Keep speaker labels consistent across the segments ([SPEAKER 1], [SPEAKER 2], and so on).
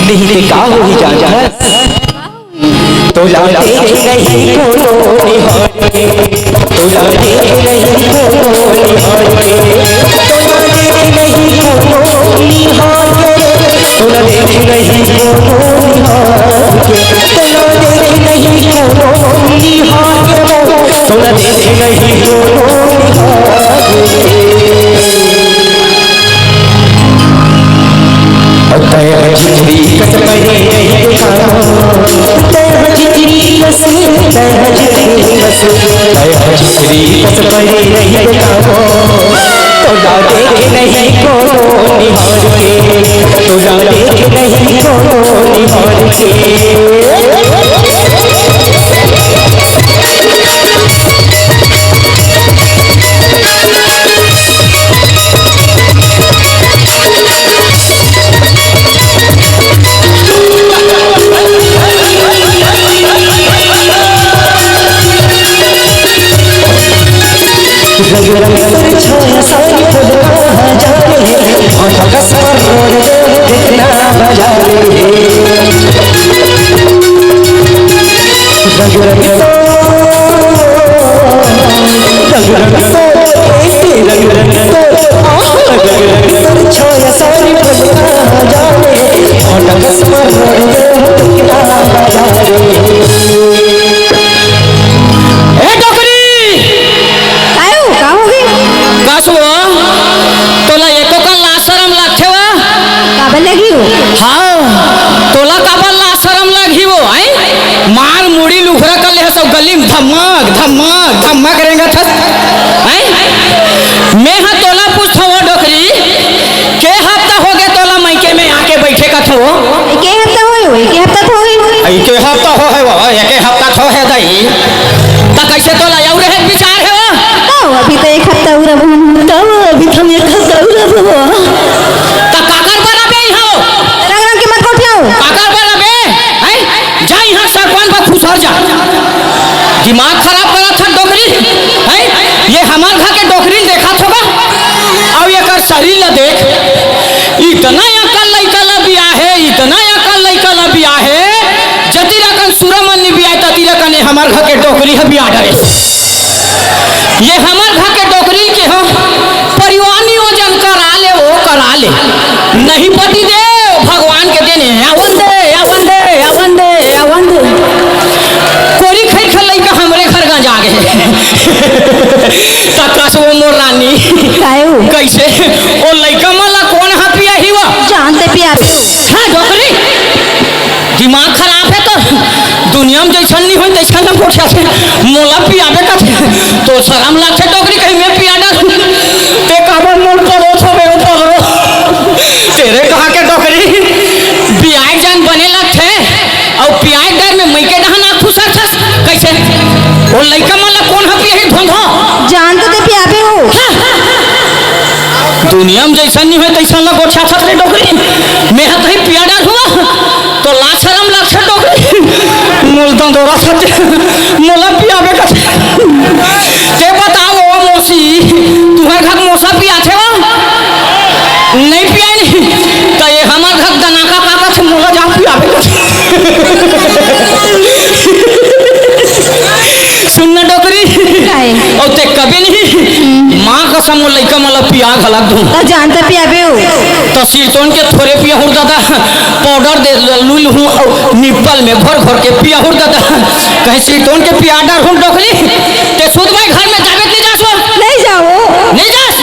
[SPEAKER 1] नीले का हुई जा तो लाते नहीं कोनो निहारे तो लाते नहीं कोनो निहारे तो लाते नहीं कोनो निहारे तो लाते नहीं कोनो निहारे तो लाते नहीं कोनो निहारे तो लाते नहीं कोनो निहारे जितनी कसमरे नहीं दिखाओ जितनी कसमरे नहीं दिखाओ तो लागे नहीं कोनो निहार के तो लागे नहीं कोनो निहार के छाया सारी फुलवा जाने और कसर रोड कितना बजाने छाया सारी फुलवा जाने और कसर रोड कितना बजाने तोला एको का लाशरम लागथे वा काबे लगी हो हां तोला काबे लाशरम लगी हो आई मार मुड़ी लुखरा कर ले सब गली में धमक धमक धमक करेंगे था आई मैं हां तोला पूछो डोकरी के हफ्ता हो गए तोला मायके में आके बैठे का थो के हफ्ता होई के हफ्ता होई आई के हफ्ता हो है वा एक हफ्ता थो है दई त कैसे तोला आउ रहे विचार है वा अभी तो एक हफ्ता उरा अभी हम एक हफ्ता उरा ता काकर बनाबे हो रंग रंग के मत कोठियो काकर बनाबे हैं जा यहां सरपंच बा खुसर जा दिमाग खराब करत था डोकरी हैं ये हमार घर के डोकरी देखा थोगा और एकर शरीर ल देख इतना अकल लइका ल बिया है इतना अकल लइका ल बिया है जति रकन सुरमन नि बिया तति रकन हमार घर के डोकरी ह बिया डरे ये हमार घर के डोकरी के हो परिवार नियोजन करा ले वो करा ले नहीं पति दे भगवान के देने अवन दे कोरी खई खलई का हमरे घर गा जागे तकस वो मोर रानी कायो कैसे ओ लइका मला कौन हा पिया हिवा जानते पिया पे हां डोकरी दिमाग खराब है तो दुनिया में जैसा नहीं होई तैसा ना पोछा से मोला पियाबे का तो शर्म लागछे डोकरी कहीं में पिया ना ते काबर मोल पड़ो छबे पगरो तेरे कहा के डोकरी बियाह जान बने लगथे और पियाह डर में मई के डहना खुसर छस कैसे ओ लइका मला कौन ह पिया ही धोंधो जान तो ते पियाबे हो दुनिया में जैसा नहीं होई तैसा ना गोछा छत रे डोकरी मैं ह कहीं पिया डर हुआ तो ला शर्म लागछे डोकरी मोल दंदोरा सच मोला पियाबे का ते बताओ मोसी तुम्हारे घर मोसा पिया थे वा नहीं पिया नहीं तो ये हमार घर दनाका काका से मोला जा पियाबे का सुनना डोकरी और ते कभी नहीं मां कसम लइका मला पिया घलक दूं त जानते पियाबे हो तो सिरतोन के थोड़े पिया हुर दादा पाउडर दे लुल हूं निप्पल में भर भर के पिया हुर दादा कहीं सिरतोन के पिया डर हूं डोकरी ते सुध भाई घर में जावे नहीं जासो नहीं जाओ नहीं जास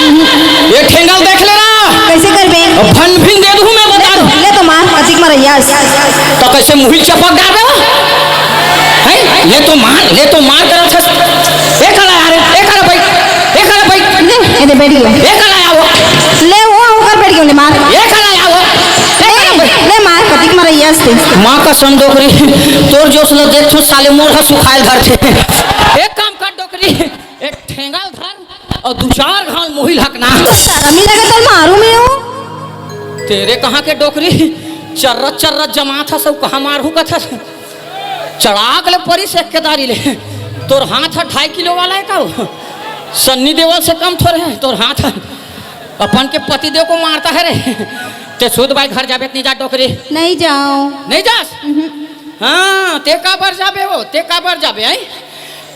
[SPEAKER 1] ये ठेंगल देख लेना कैसे करबे फन फिन दे दूं मैं बता दूं ले तो मार अतिक मरैयास तो कैसे मुहिल चपक डाबे है ले तो मार कर ए खड़ा यार ए खड़ा भाई ले ए बैठ गया ए खड़ा आओ ले वो होकर बैठ गया ले मार ए खड़ा आओ ले मार कतिक मरैयास थे मां का सम डोकरी तोर जोश ल देख छो साले मोर ह सुखाइल घर थे एक काम कर डोकरी एक ठेंगल धर और दो चार घाल मोहिल हकना शर्म लगे तो मारू मैं हूं तेरे कहां के डोकरी चर्रत जमा था सब कहां मारू का था चढ़ाक ले परी से केदारी ले तोर हाथ 2.5 किलो वाला है का सन्नी देवल से कम थोड़े है तोर हाथ अपन के पतिदेव को मारता है रे। ते सुध भाई घर जाबे नहीं जा डोकरी।
[SPEAKER 2] नहीं जाओ।
[SPEAKER 1] नहीं जास? हाँ ते का बार जाबे हो, ते का बार जाबे आई।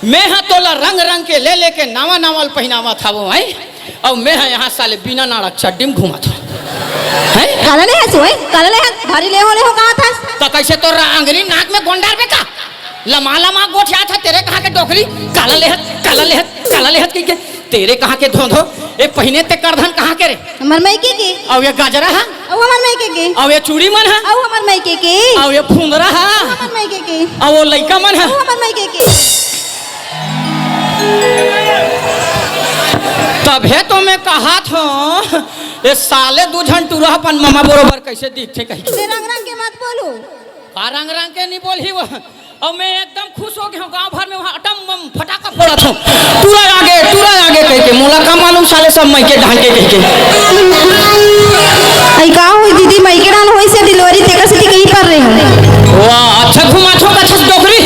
[SPEAKER 1] मैं हाँ तोला रंग रंग के ले लेके नावा नावल पहनावा था वो आई। और मैं हाँ यहाँ साले बिना नाड़क चड्डी में घुमा था।
[SPEAKER 2] काला ले है सोए, काला ले है, भारी ले हो कहाँ था?
[SPEAKER 1] तो कैसे तो अंगली नाक में गोंडार पे का लमा लमा गोठिया था तेरे कहाँ के डोकरी। काला लेहत काला लेहत काला लेहत की के तेरे कहाँ के धोधो ए पहिने ते करधन कहाँ के रे?
[SPEAKER 2] हमर मायके के।
[SPEAKER 1] और ये गाजरा है?
[SPEAKER 2] और हमर मायके के।
[SPEAKER 1] और ये चूड़ी मन है?
[SPEAKER 2] और हमर मायके के।
[SPEAKER 1] और ये फुंदरा है?
[SPEAKER 2] हमर मायके के।
[SPEAKER 1] और वो लइका मन है?
[SPEAKER 2] और हमर मायके के।
[SPEAKER 1] तभे तो मैं कहा था ये साले दू झंटूरा अपन मामा बरोबर कैसे दिखते कहीं।
[SPEAKER 2] रंग रंग के मत बोलो।
[SPEAKER 1] रंग रंग के नहीं बोली वो। और मैं एकदम खुश हो गया हूँ। गांव भर में वहाँ अटम फटाका फोड़ा था। टूरा आगे कह के मोला का मालूम साले सब मई के ढांके कह के।
[SPEAKER 2] आई का हुई दीदी मई के डाल होई से डिलीवरी तेकर से कहीं कर रहे हो।
[SPEAKER 1] वाह अच्छा घुमा छो अच्छा डोकरी।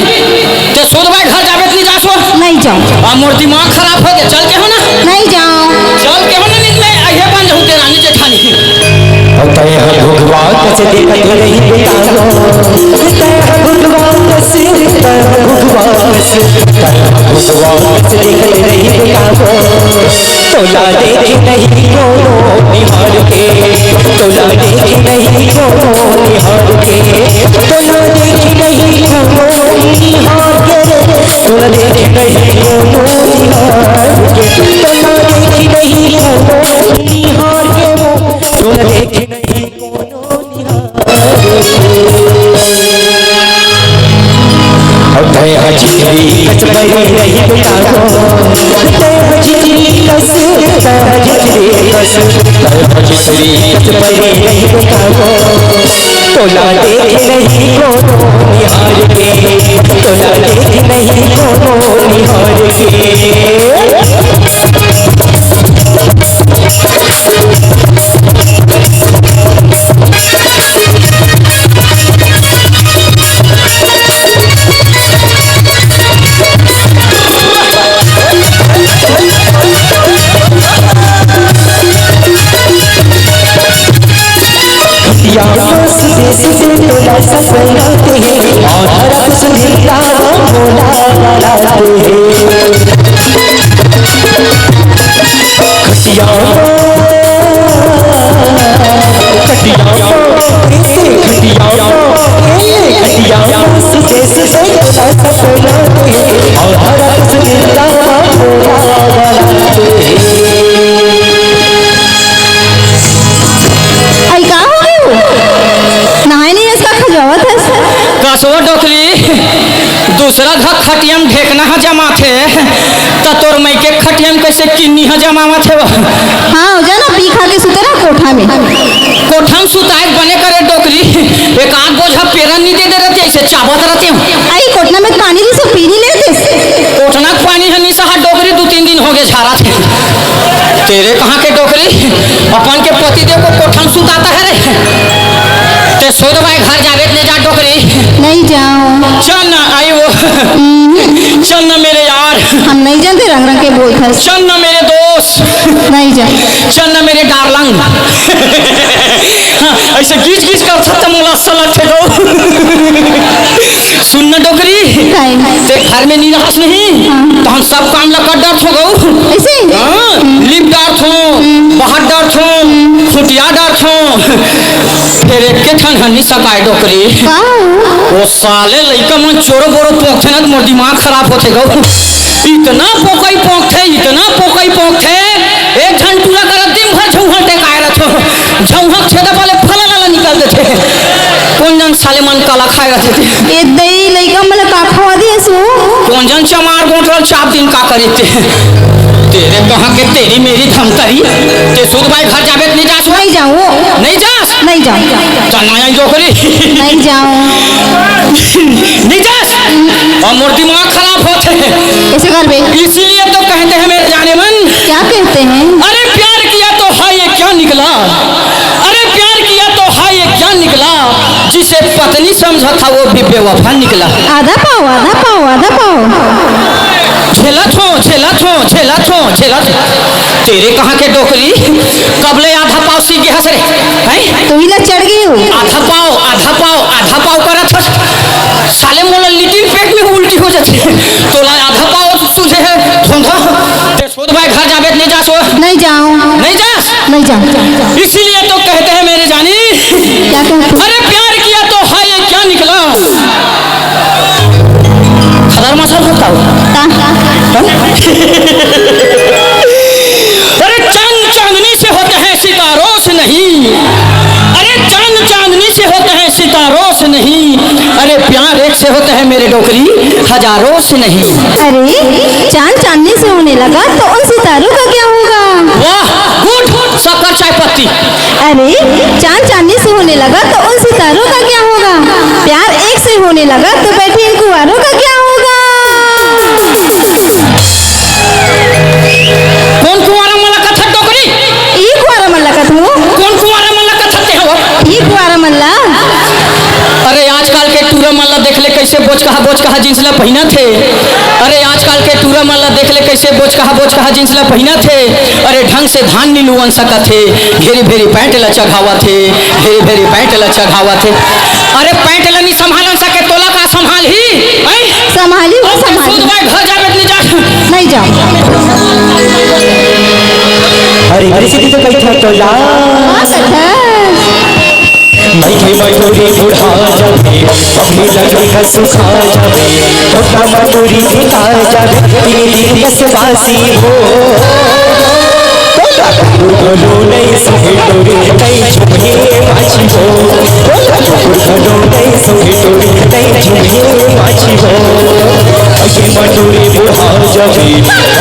[SPEAKER 1] ते सोद भाई घर जाबे नहीं जासो?
[SPEAKER 2] नहीं जाओ।
[SPEAKER 1] और मोर दिमाग खराब हो गया चल के हो ना?
[SPEAKER 2] नहीं जाओ।
[SPEAKER 1] चल के हो ना नहीं मैं आइए बन जाऊँ तेरा नीचे ठानी।
[SPEAKER 3] भगवान से देखत रही बेटाओ भगवान से भगवान से देखत रही बेटाओ तोला देख नहीं को निहार के तोला देख नहीं को निहार के तोला देख नहीं को निहार के तोला देख नहीं को निहार के तोला देख नहीं को निहार के तोला देख नहीं कोनो निहार हजरी कचबरी रही बेटाओ हजरी कस हजरी कस हजरी कचबरी रही बेटाओ तोला देख नहीं कोनो निहार के तोला देख नहीं कोनो निहार के तोला सपनाते हैं और रब सुनता बोला बनाते हैं खटिया से तोला सपनाते हैं और रब सुनता बोला बनाते
[SPEAKER 1] कसो डोकरी दूसरा घर खटियम ढेकना है जमा थे तो तोर मई के खटियम कैसे किन्नी है जमा थे वो।
[SPEAKER 2] हाँ जाना पीखा के सुते ना कोठा में।
[SPEAKER 1] कोठा में सुताए बने करे डोकरी एक आध बोझा पेरन नहीं दे रहते ऐसे चाबत रहते हो।
[SPEAKER 2] आई कोठना में पानी नहीं सब पी नहीं लेते।
[SPEAKER 1] कोठना पानी है निशा डोकरी 2-3 दिन हो गए झाड़ा थे। तेरे कहाँ के डोकरी अपन के पतिदेव को कोठा में सुताता है रे। ते सोद भाई घर जावे ले जा डोकरी।
[SPEAKER 2] नहीं जाओ।
[SPEAKER 1] चल ना आई वो चल ना मेरे यार।
[SPEAKER 2] हम नहीं जानते रंग रंग के बोल।
[SPEAKER 1] चल ना मेरे दोस्त।
[SPEAKER 2] नहीं जा।
[SPEAKER 1] चल ना मेरे डार्लिंग। हाँ, ऐसे गीच गीच कर सकता मुला सलग थे गो। सुन ना डोकरी ते घर में नींद हंस नहीं। हाँ। तो हम सब काम लगा डर छो गो
[SPEAKER 2] ऐसे।
[SPEAKER 1] हाँ लिप डर छो बाहर डर छो खुटिया डर छो फिर एक के ठन हनी सकाय डोकरी। वो साले लइका मन चोरो बोरो पोंखते ना मोर दिमाग खराब होते गो। इतना पोकई पोंखते एक घंटूला कर दिन भर झौहा टेकाए रहो झौहा छेदा वाले फला लाला निकाल देते कौन जन साले मन काला खाए रहते थे।
[SPEAKER 2] ए दई लइका मन का खवा दिए सो
[SPEAKER 1] कौन जन चमार गोटल चाप दिन का करते तेरे कहाँ के तेरी मेरी धमतरी ते सुध भाई घर जावे नहीं जास।
[SPEAKER 2] नहीं जाऊँ।
[SPEAKER 1] नहीं जास।
[SPEAKER 2] नहीं जाऊँ।
[SPEAKER 1] चल ना जोकरी।
[SPEAKER 2] नहीं जाऊँ।
[SPEAKER 1] नहीं जास। और मोर दिमाग खराब होते हैं
[SPEAKER 2] ऐसे कर बे।
[SPEAKER 1] इसीलिए तो कहते हैं मेरे जाने मन।
[SPEAKER 2] क्या कहते हैं?
[SPEAKER 1] अरे प्यार किया तो हाय ये क्या निकला। अरे प्यार किया तो हाय ये क्या निकला जिसे पत्नी समझा था वो भी बेवफा निकला।
[SPEAKER 2] आधा पाओ आधा पाओ आधा पाओ।
[SPEAKER 1] झेला तेरे कहाँ के डोकरी कबले आधा पाव सी गया रे हैं
[SPEAKER 2] तो ही ना चढ़ गई हो।
[SPEAKER 1] आधा पाव करत हस साले मोला लिटिल पेट में उल्टी हो जाती तोला आधा पाव तुझे है धोंधा ते सोद भाई घर जाबे नहीं जा सो
[SPEAKER 2] नहीं जाऊं।
[SPEAKER 1] नहीं जास
[SPEAKER 2] नहीं जाऊं।
[SPEAKER 1] इसीलिए तो कहते हैं मेरे जानी
[SPEAKER 2] क्या कहते?
[SPEAKER 1] अरे प्यार किया तो है ये क्या निकला खदर मसल होता हो अरे चांद चांदनी से होते हैं सितारों से नहीं अरे चांद चांदनी से होते हैं सितारों से नहीं अरे प्यार एक से होते हैं मेरे डोकरी हजारों से नहीं।
[SPEAKER 2] अरे चांद चांदनी से होने लगा तो उन सितारों का क्या होगा?
[SPEAKER 1] वाह गुड शक्कर चाय पत्ती।
[SPEAKER 2] अरे चांद चांदनी से होने लगा तो उन सितारों का क्या होगा? प्यार एक से होने लगा तो बैठे इन कुंवारों का क्या होगा?
[SPEAKER 1] कौन कुंवारा मल्ला कथा डोकरी
[SPEAKER 2] ये कुंवारा मल्ला का तू?
[SPEAKER 1] कौन कुंवारा मल्ला कथा ते हो
[SPEAKER 2] ये कुंवारा मल्ला?
[SPEAKER 1] अरे आजकल के टूरा मल्ला देख ले कैसे बोझ कहा जींस ला पहना थे अरे आजकल के टूरा मल्ला देख ले कैसे बोझ कहा जींस ला पहना थे अरे ढंग से धान नहीं लुवन सका थे घेरी भेरी पैंट ला चढ़ावा थे अरे पैंट ला नहीं संभालन सके तोला का संभाल ही
[SPEAKER 2] संभाली वो संभाली।
[SPEAKER 1] खुद भाई घर जाबे नहीं जा
[SPEAKER 2] नहीं जाऊं।
[SPEAKER 3] अरे हरी तो कही था तोला मजदूरी बुढ़ा जावे अपनी लकड़ी का सुखा जावे छोटा मजदूरी बिका जावे तेरी बसवासी हो बोलो नहीं सहे डोरी नहीं झुमे माची हो बोलो नहीं सहे डोरी नहीं झुमे माची हो ये मजदूरी बुढ़ा जावे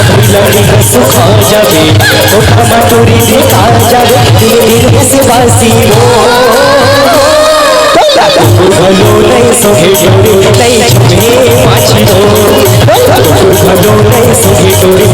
[SPEAKER 3] अपनी लकड़ी का सुखा जावे छोटा मजदूरी बिका जावे तेरी बसवासी हो भलो नहीं सोहे डोरी नहीं झुमे माची हो भलो नहीं सोहे डोरी